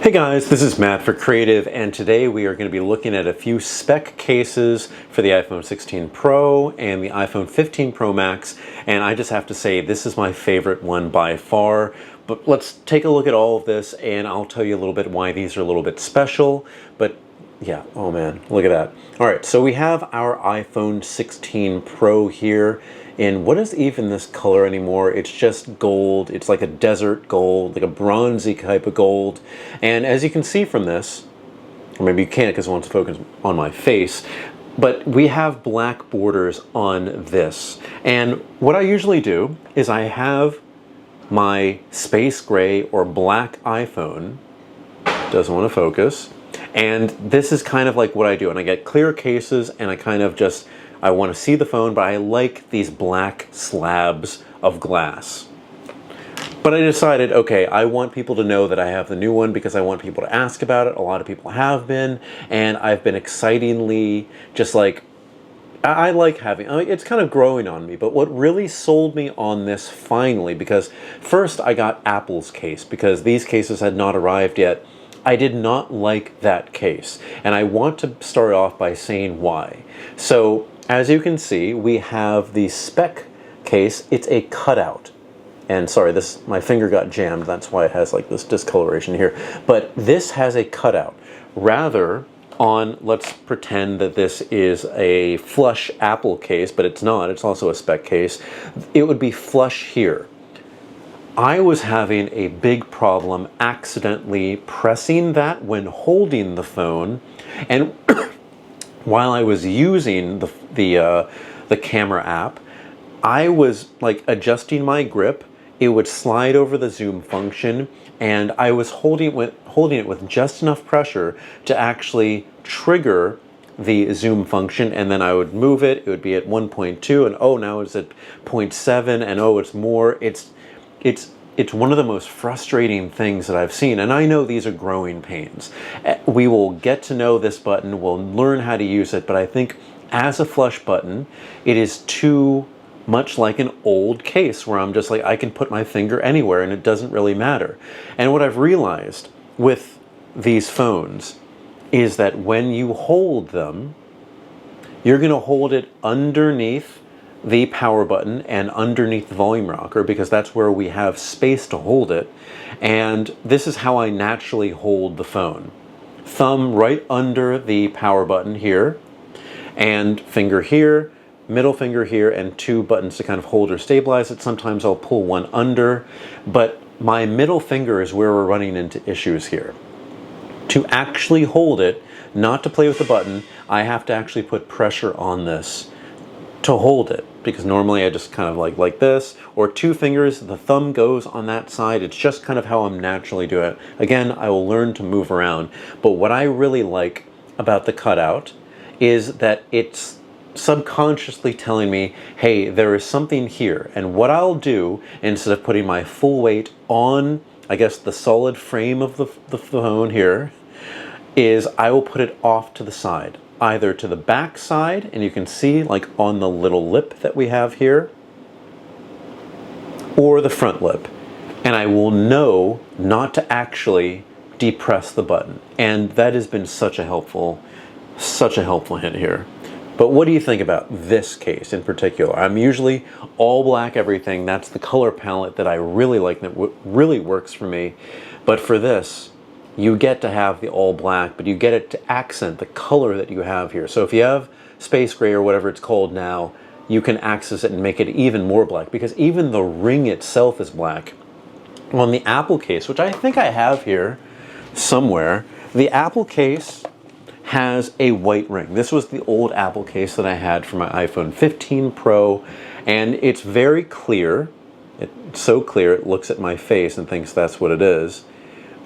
Hey guys, this is Matt for Creative, and today we are going to be looking at a few spec cases for the iPhone 16 Pro and the iPhone 15 Pro Max, and I just have to say this is my favorite one by far. But let's take a look at all of this and I'll tell you a little bit why these are a little bit special. But yeah, oh man, look at that. Alright, so we have our iPhone 16 Pro here. And what is even this color anymore? It's just gold. It's like a desert gold, like a bronzy type of gold. And as you can see from this, or maybe you can't because I want to focus on my face, but we have black borders on this. And what I usually do is I have my space gray or black iPhone, doesn't want to focus, and this is kind of like what I do. And I get clear cases and I kind of just, I want to see the phone, but I like these black slabs of glass. But I decided, okay, I want people to know that I have the new one because I want people to ask about it. A lot of people have been, and I've been excitingly just like, I like having, I mean, it's kind of growing on me, but what really sold me on this finally, because first I got Apple's case because these cases had not arrived yet. I did not like that case, and I want to start off by saying why. So, as you can see, we have the Speck case. It's a cutout. And sorry, my finger got jammed. That's why it has like this discoloration here. But this has a cutout. Rather on, let's pretend that this is a flush Apple case, but it's not. It's also a Speck case. It would be flush here. I was having a big problem accidentally pressing that when holding the phone, and while I was using the camera app, I was like adjusting my grip. It would slide over the zoom function, and I was holding it with just enough pressure to actually trigger the zoom function, and then I would move it. It would be at 1.2, and oh, now it's at 0.7, and oh, it's more. It's one of the most frustrating things that I've seen, and I know these are growing pains. We will get to know this button, we'll learn how to use it, but I think as a flush button, it is too much like an old case where I'm just like, I can put my finger anywhere and it doesn't really matter. And what I've realized with these phones is that when you hold them, you're going to hold it underneath the power button and underneath the volume rocker because that's where we have space to hold it. And this is how I naturally hold the phone. Thumb right under the power button here, and finger here, middle finger here, and two buttons to kind of hold or stabilize it. Sometimes I'll pull one under, but my middle finger is where we're running into issues here. To actually hold it, not to play with the button, I have to actually put pressure on this to hold it, because normally I just kind of like this, or two fingers, the thumb goes on that side. It's just kind of how I'm naturally doing it. Again, I will learn to move around, but what I really like about the cutout is that it's subconsciously telling me, hey, there is something here. And what I'll do, instead of putting my full weight on, I guess, the solid frame of the phone here, is I will put it off to the side, either to the back side, and you can see like on the little lip that we have here, or the front lip. And I will know not to actually depress the button. And that has been such a helpful hint here. But what do you think about this case in particular? I'm usually all black everything. That's the color palette that I really like, that really works for me. But for this, you get to have the all black, but you get it to accent the color that you have here. So if you have space gray or whatever it's called now, you can access it and make it even more black, because even the ring itself is black. On the Apple case, which I think I have here somewhere, the Apple case has a white ring. This was the old Apple case that I had for my iPhone 15 Pro, and it's very clear. It's so clear it looks at my face and thinks that's what it is.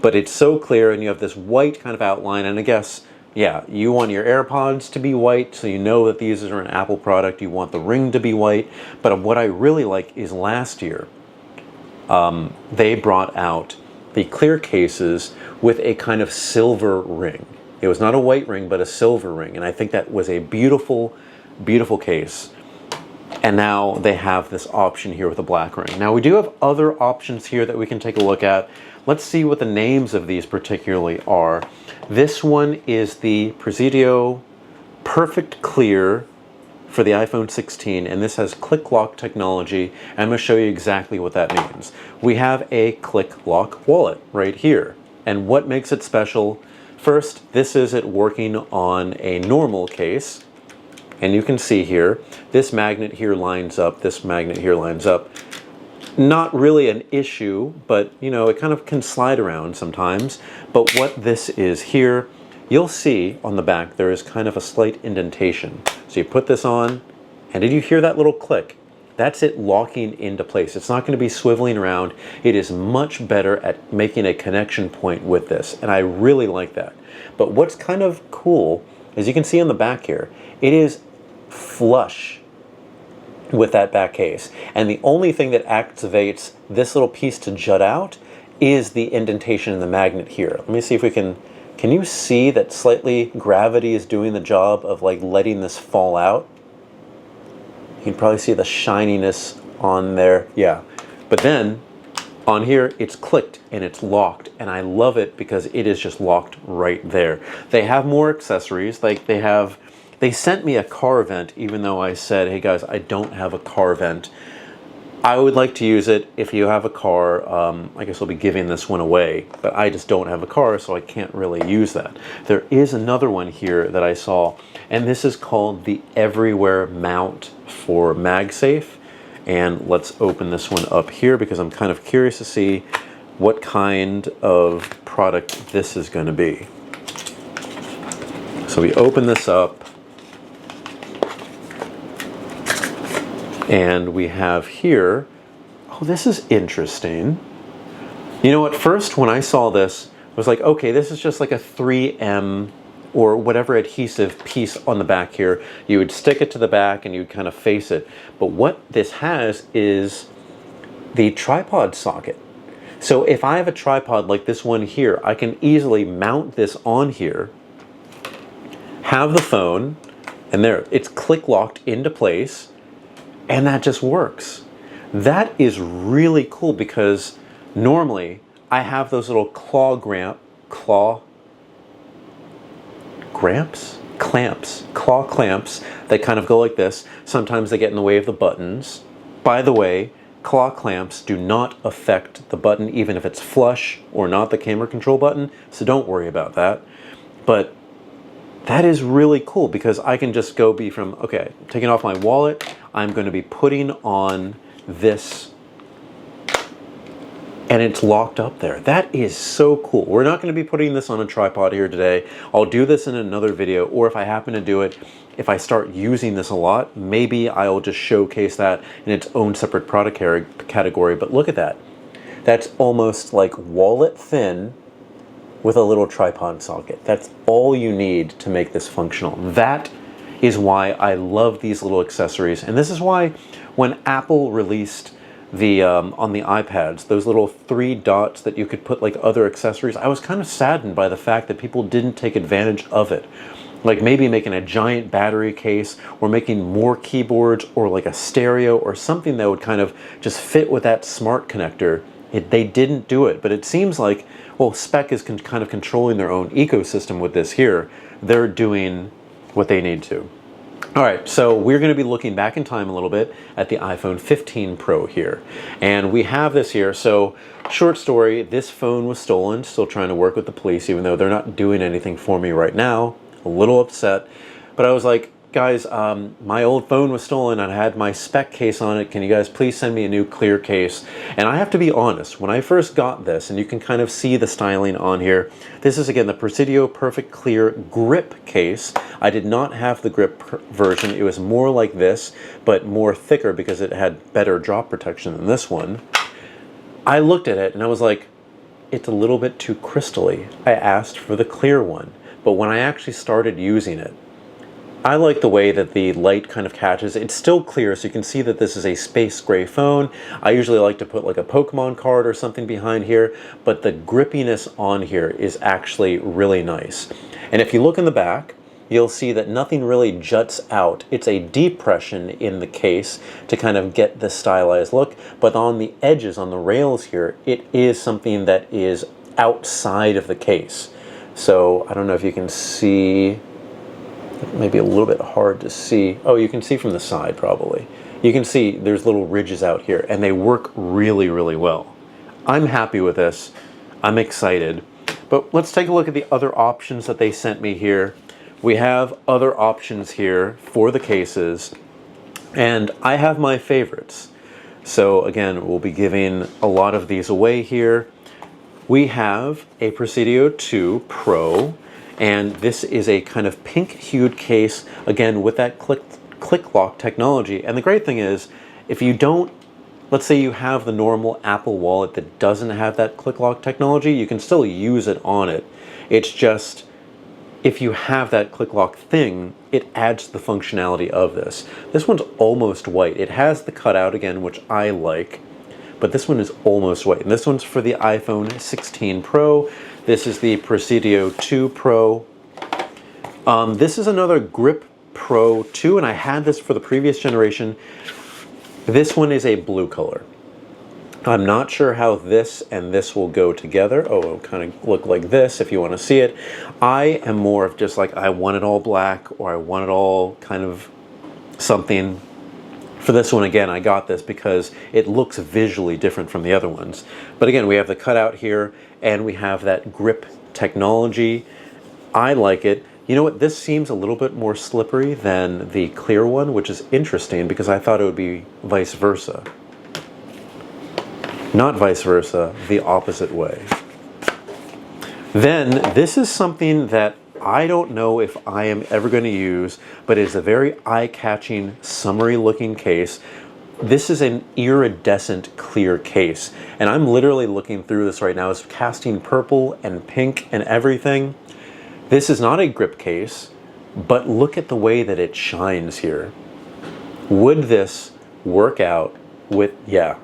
But it's so clear, and you have this white kind of outline, and I guess, yeah, you want your AirPods to be white, so you know that these are an Apple product. You want the ring to be white. But what I really like is last year, they brought out the clear cases with a kind of silver ring. It was not a white ring, but a silver ring, and I think that was a beautiful, beautiful case. And now they have this option here with a black ring. Now we do have other options here that we can take a look at. Let's see what the names of these particularly are. This one is the Presidio Perfect Clear for the iPhone 16, and this has click lock technology. I'm going to show you exactly what that means. We have a click lock wallet right here. And what makes it special? First, this is it working on a normal case. And you can see here, this magnet here lines up, this magnet here lines up. Not really an issue, but you know, it kind of can slide around sometimes. But what this is here, you'll see on the back there is kind of a slight indentation. So you put this on, and did you hear that little click? That's it locking into place. It's not going to be swiveling around. It is much better at making a connection point with this, and I really like that. But what's kind of cool, as you can see on the back here, it is flush with that back case. And the only thing that activates this little piece to jut out is the indentation in the magnet here. Let me see if we can you see that slightly gravity is doing the job of like letting this fall out? You can probably see the shininess on there. Yeah. But then on here, it's clicked and it's locked, and I love it because it is just locked right there. They have more accessories, like they sent me a car vent, even though I said, hey guys, I don't have a car vent. I would like to use it if you have a car. I guess I'll be giving this one away, but I just don't have a car, so I can't really use that. There is another one here that I saw, and this is called the Everywhere Mount for MagSafe. And let's open this one up here because I'm kind of curious to see what kind of product this is going to be. So we open this up, and we have here, oh, this is interesting. You know, at first when I saw this, I was like, okay, this is just like a 3M or whatever adhesive piece on the back here. You would stick it to the back and you'd kind of face it. But what this has is the tripod socket. So if I have a tripod like this one here, I can easily mount this on here, have the phone, and there, it's click locked into place, and that just works. That is really cool because normally I have those little claw clamps that kind of go like this. Sometimes they get in the way of the buttons. By the way, claw clamps do not affect the button even if it's flush or not the camera control button, so don't worry about that. But that is really cool because I can just go be from, okay, taking off my wallet, I'm going to be putting on this, and it's locked up there. That is so cool. We're not going to be putting this on a tripod here today. I'll do this in another video, or if I happen to do it, if I start using this a lot, maybe I'll just showcase that in its own separate product category. But look at that. That's almost like wallet thin with a little tripod socket. That's all you need to make this functional. That is why I love these little accessories. And this is why when Apple released the on the iPads, those little 3 dots that you could put like other accessories, I was kind of saddened by the fact that people didn't take advantage of it. Like maybe making a giant battery case or making more keyboards or like a stereo or something that would kind of just fit with that smart connector. They didn't do it, but it seems like, well, Speck is kind of controlling their own ecosystem with this here. They're doing what they need to. All right, so we're going to be looking back in time a little bit at the iPhone 15 Pro here. And we have this here. So short story, this phone was stolen, still trying to work with the police, even though they're not doing anything for me right now. A little upset, but I was like, guys, my old phone was stolen and I had my Speck case on it. Can you guys please send me a new clear case? And I have to be honest, when I first got this, and you can kind of see the styling on here, this is again the Presidio Perfect Clear grip case. I did not have the grip version. It was more like this, but more thicker because it had better drop protection than this one. I looked at it and I was like, it's a little bit too crystally. I asked for the clear one, but when I actually started using it, I like the way that the light kind of catches. It's still clear, so you can see that this is a space gray phone. I usually like to put like a Pokemon card or something behind here, but the grippiness on here is actually really nice. And if you look in the back, you'll see that nothing really juts out. It's a depression in the case to kind of get the stylized look, but on the edges, on the rails here, it is something that is outside of the case. So I don't know if you can see, maybe a little bit hard to see. Oh, you can see from the side probably. You can see there's little ridges out here, and they work really, really well. I'm happy with this. I'm excited. But let's take a look at the other options that they sent me here. We have other options here for the cases, and I have my favorites. So again, we'll be giving a lot of these away here. We have a Presidio 2 Pro, and this is a kind of pink-hued case, again, with that click lock technology. And the great thing is, if you don't, let's say you have the normal Apple Wallet that doesn't have that click lock technology, you can still use it on it. It's just, if you have that click lock thing, it adds to the functionality of this. This one's almost white. It has the cutout again, which I like, but this one is almost white. And this one's for the iPhone 16 Pro. This is the Presidio 2 Pro. This is another Grip Pro 2, and I had this for the previous generation. This one is a blue color. I'm not sure how this and this will go together. Oh, it'll kind of look like this if you want to see it. I am more of just like, I want it all black, or I want it all kind of something. For this one, again, I got this because it looks visually different from the other ones. But again, we have the cutout here, and we have that grip technology. I like it. You know what, this seems a little bit more slippery than the clear one, which is interesting because I thought it would be vice versa. Not vice versa, the opposite way. Then, this is something that I don't know if I am ever going to use, but it's a very eye-catching, summery looking case. This is an iridescent clear case, and I'm literally looking through this right now. It's casting purple and pink and everything. This is not a grip case, but look at the way that it shines here. Would this work out with, yeah.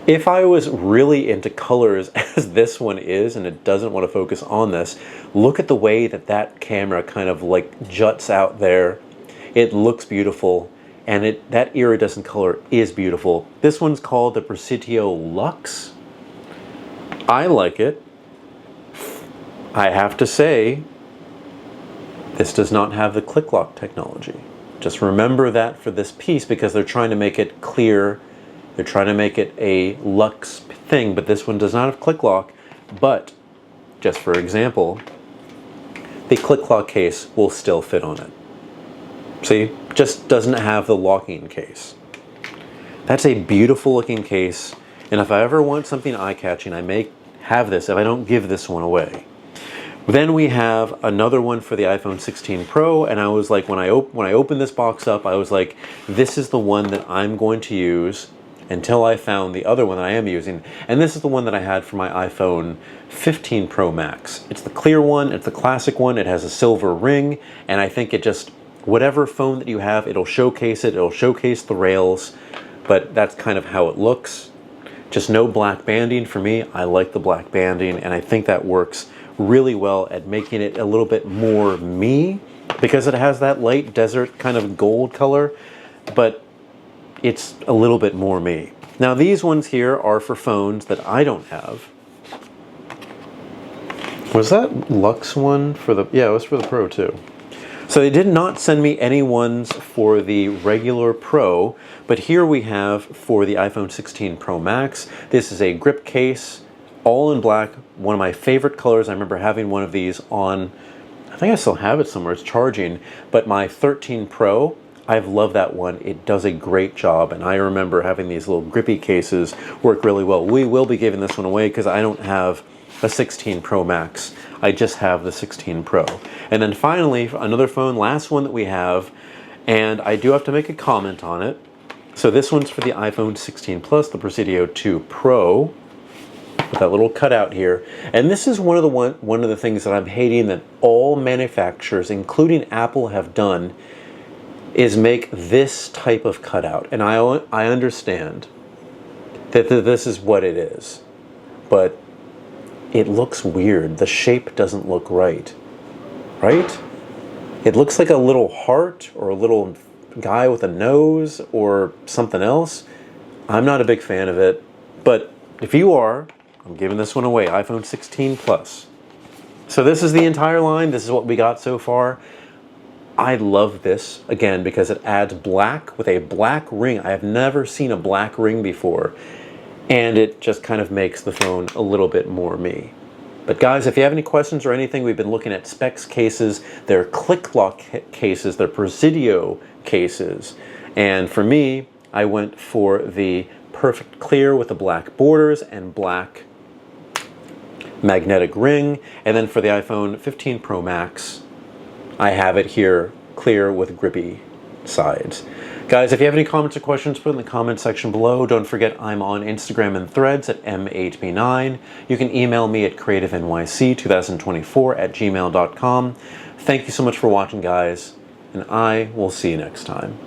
If I was really into colors as this one is, and it doesn't want to focus on this, look at the way that that camera kind of like juts out there. It looks beautiful, and that iridescent color is beautiful. This one's called the Presidio Luxe. I like it. I have to say, this does not have the click lock technology. Just remember that for this piece, because they're trying to make it clear. They're trying to make it a luxe thing, but this one does not have click lock. But, just for example, the click lock case will still fit on it. See, just doesn't have the locking case. That's a beautiful looking case, and if I ever want something eye-catching, I may have this if I don't give this one away. Then we have another one for the iPhone 16 Pro, and I was like, when I opened this box up, I was like, this is the one that I'm going to use until I found the other one that I am using. And this is the one that I had for my iPhone 15 Pro Max. It's the clear one, it's the classic one, it has a silver ring, and I think it just, whatever phone that you have, it'll showcase it, it'll showcase the rails, but that's kind of how it looks. Just no black banding for me. I like the black banding, and I think that works really well at making it a little bit more me, because it has that light desert kind of gold color, but it's a little bit more me. Now these ones here are for phones that I don't have. Was that Luxe one for the, yeah, it was for the Pro too. So they did not send me any ones for the regular Pro, but here we have for the iPhone 16 Pro Max. This is a grip case, all in black, one of my favorite colors. I remember having one of these on, I think I still have it somewhere, it's charging, but my 13 Pro, I've loved that one. It does a great job, and I remember having these little grippy cases work really well. We will be giving this one away because I don't have a 16 Pro Max. I just have the 16 Pro. And then finally, another phone, last one that we have, and I do have to make a comment on it. So this one's for the iPhone 16 Plus, the Presidio 2 Pro, with that little cutout here. And this is one of the things that I'm hating that all manufacturers, including Apple, have done, is make this type of cutout. And I understand that this is what it is, but it looks weird. The shape doesn't look right. Right? It looks like a little heart or a little guy with a nose or something else. I'm not a big fan of it, but if you are, I'm giving this one away, iPhone 16 Plus. So this is the entire line. This is what we got so far. I love this, again, because it adds black with a black ring. I have never seen a black ring before, and it just kind of makes the phone a little bit more me. But guys, if you have any questions or anything, we've been looking at Speck's cases, their click lock cases, their Presidio cases. And for me, I went for the perfect clear with the black borders and black magnetic ring. And then for the iPhone 15 Pro Max, I have it here clear with grippy sides. Guys, if you have any comments or questions, put in the comment section below. Don't forget I'm on Instagram and Threads at M8B9. You can email me at creativenyc2024@gmail.com. Thank you so much for watching, guys, and I will see you next time.